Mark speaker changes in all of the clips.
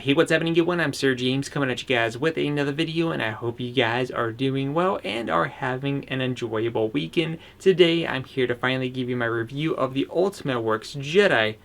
Speaker 1: Hey, what's happening, everyone? I'm SirJames coming at you guys with another video, and I hope you guys are doing well and are having an enjoyable weekend. Today, I'm here to finally give you my review of the Ultimate Works Jedi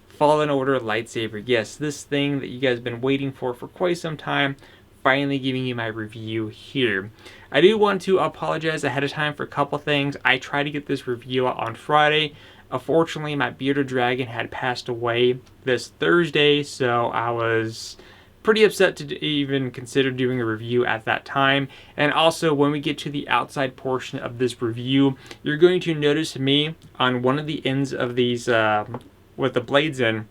Speaker 1: Fallen Order lightsaber. Yes, this thing that you guys have been waiting for quite some time, finally giving you my review here. I do want to apologize ahead of time for a couple things. I tried to get this review out on Friday. Unfortunately, my bearded dragon had passed away this Thursday, so I was pretty upset to even consider doing a review at that time. And also, when we get to the outside portion of this review, you're going to notice me on one of the ends of these with the blades in.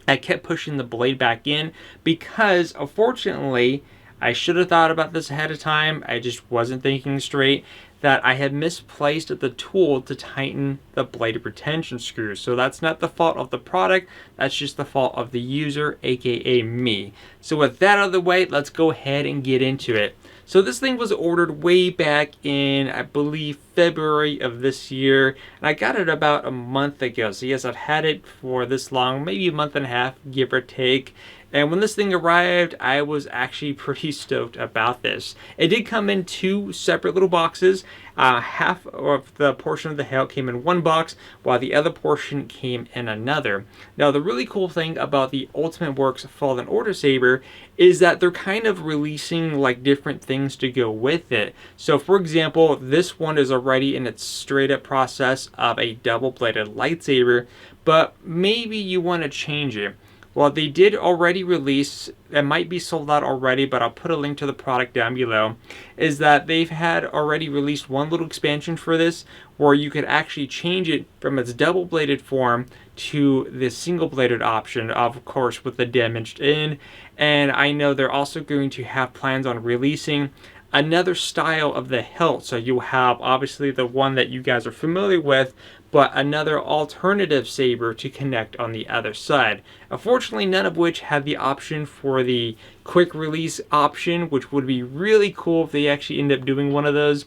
Speaker 1: I kept pushing the blade back in because, unfortunately, I should have thought about this ahead of time. I just wasn't thinking straight. That I had misplaced the tool to tighten the blade retention screws. So that's not the fault of the product, that's just the fault of the user, aka me. So with that out of the way, let's go ahead and get into it. So this thing was ordered way back in, I believe, February of this year, and I got it about a month ago. So yes, I've had it for this long, maybe a month and a half, give or take. And when this thing arrived, I was actually pretty stoked about this. It did come in two separate little boxes. Half of the portion of the hilt came in one box, while the other portion came in another. Now, the really cool thing about the Ultimate Works Fallen Order saber is that they're kind of releasing like different things to go with it. So, for example, this one is already in its straight up process of a double-bladed lightsaber, but maybe you want to change it. Well, they did already release, it might be sold out already, but I'll put a link to the product down below, is that they've had already released one little expansion for this where you could actually change it from its double-bladed form to the single-bladed option, of course, with the damaged end. And I know they're also going to have plans on releasing another style of the hilt. So you'll have obviously the one that you guys are familiar with, but another alternative saber to connect on the other side. Unfortunately, none of which had the option for the quick release option, which would be really cool if they actually end up doing one of those.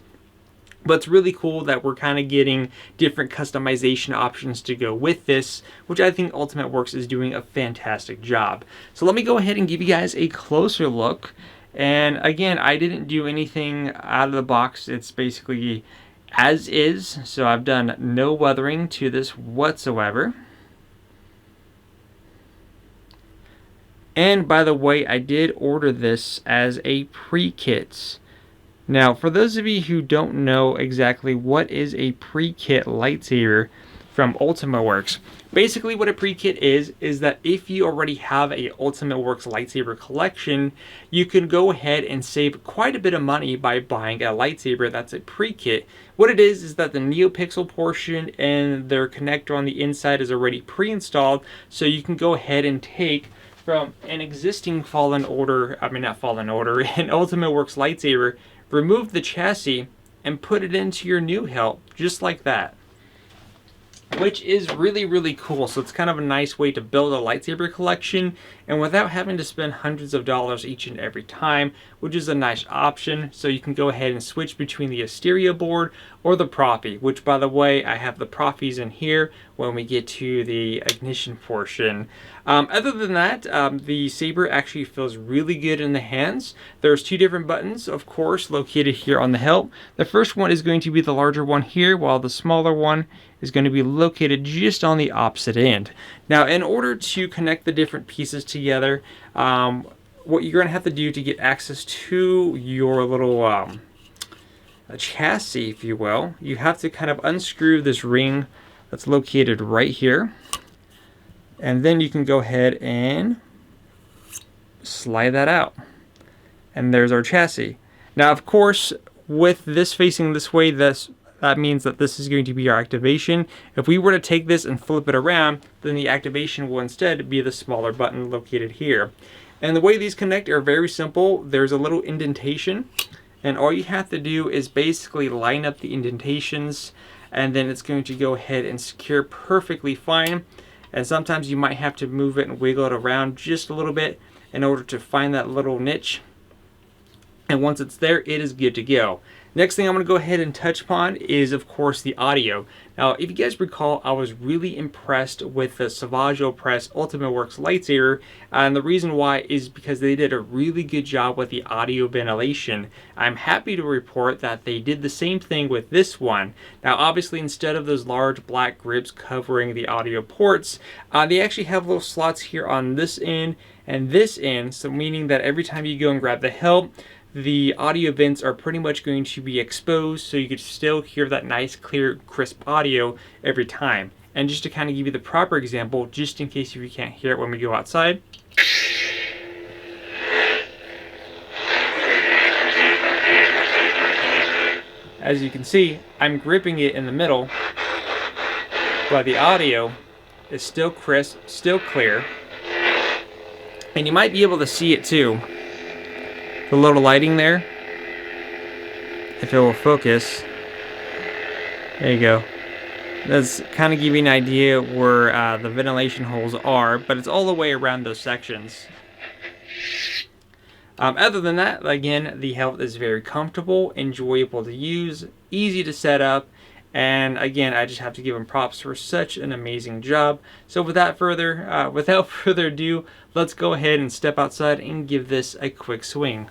Speaker 1: But it's really cool that we're kind of getting different customization options to go with this, which I think Ultimate Works is doing a fantastic job. So let me go ahead and give you guys a closer look. And again, I didn't do anything out of the box. It's basically as is, so I've done no weathering to this whatsoever. And by the way, I did order this as a pre-kit. Now, for those of you who don't know exactly what is a pre-kit lightsaber from Ultimate Works, basically what a pre-kit is that if you already have a Ultimate Works lightsaber collection, you can go ahead and save quite a bit of money by buying a lightsaber that's a pre-kit. What it is that the NeoPixel portion and their connector on the inside is already pre-installed, so you can go ahead and take from an existing an Ultimate Works lightsaber, remove the chassis, and put it into your new hilt, just like that. Which is really, really cool. So it's kind of a nice way to build a lightsaber collection and without having to spend hundreds of dollars each and every time, which is a nice option. So you can go ahead and switch between the Asteria board or the Profi, which, by the way, I have the Profis in here when we get to the ignition portion. Other than that, the saber actually feels really good in the hands. There's two different buttons, of course, located here on the hilt. The first one is going to be the larger one here, while the smaller one is going to be located just on the opposite end. Now, in order to connect the different pieces together, what you're going to have to do to get access to your little chassis, if you will, you have to kind of unscrew this ring that's located right here. And then you can go ahead and slide that out. And there's our chassis. Now, of course, with this facing this way, that means that this is going to be our activation. If we were to take this and flip it around, then the activation will instead be the smaller button located here. And the way these connect are very simple. There's a little indentation, and all you have to do is basically line up the indentations, and then it's going to go ahead and secure perfectly fine. And sometimes you might have to move it and wiggle it around just a little bit in order to find that little niche. And once it's there, it is good to go. Next thing I'm going to go ahead and touch upon is, of course, the audio. Now, if you guys recall, I was really impressed with the Savage Opress Ultimateworks lightsaber, and the reason why is because they did a really good job with the audio ventilation. I'm happy to report that they did the same thing with this one. Now, obviously, instead of those large black grips covering the audio ports, they actually have little slots here on this end and this end, so meaning that every time you go and grab the hilt, the audio vents are pretty much going to be exposed, so you could still hear that nice, clear, crisp audio every time. And just to kind of give you the proper example, just in case if you can't hear it when we go outside. As you can see, I'm gripping it in the middle, but the audio is still crisp, still clear. And you might be able to see it too. The little lighting there, if it will focus, there you go. That's kind of give you an idea where the ventilation holes are, but it's all the way around those sections. Other than that, again, the hilt is very comfortable, enjoyable to use, easy to set up, and again, I just have to give them props for such an amazing job. So without further ado, let's go ahead and step outside and give this a quick swing.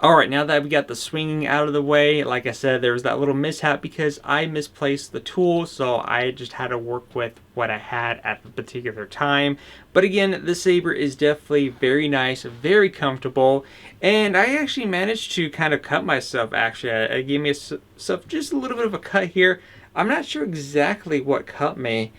Speaker 1: Alright, now that we got the swinging out of the way, like I said, there was that little mishap because I misplaced the tool, so I just had to work with what I had at the particular time. But again, the saber is definitely very nice, very comfortable, and I actually managed to kind of cut myself, actually. I gave myself just a little bit of a cut here. I'm not sure exactly what cut me.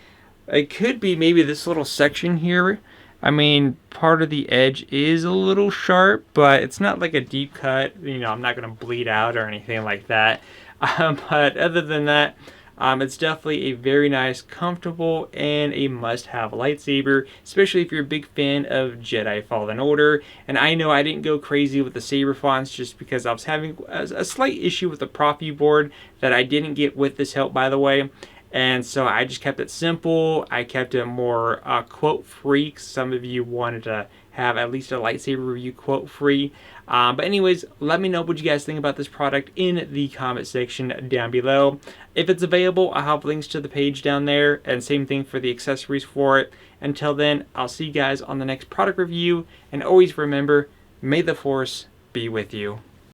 Speaker 1: It could be maybe this little section here. I mean, part of the edge is a little sharp, but it's not like a deep cut. You know, I'm not going to bleed out or anything like that. But other than that, it's definitely a very nice, comfortable, and a must-have lightsaber, especially if you're a big fan of Jedi Fallen Order. And I know I didn't go crazy with the saber fonts just because I was having a slight issue with the prop view board that I didn't get with this help, by the way. And so I just kept it simple. I kept it more quote free. Some of you wanted to have at least a lightsaber review quote free. But anyways, let me know what you guys think about this product in the comment section down below. If it's available, I'll have links to the page down there, and same thing for the accessories for it. Until then, I'll see you guys on the next product review, and always remember, may the Force be with you.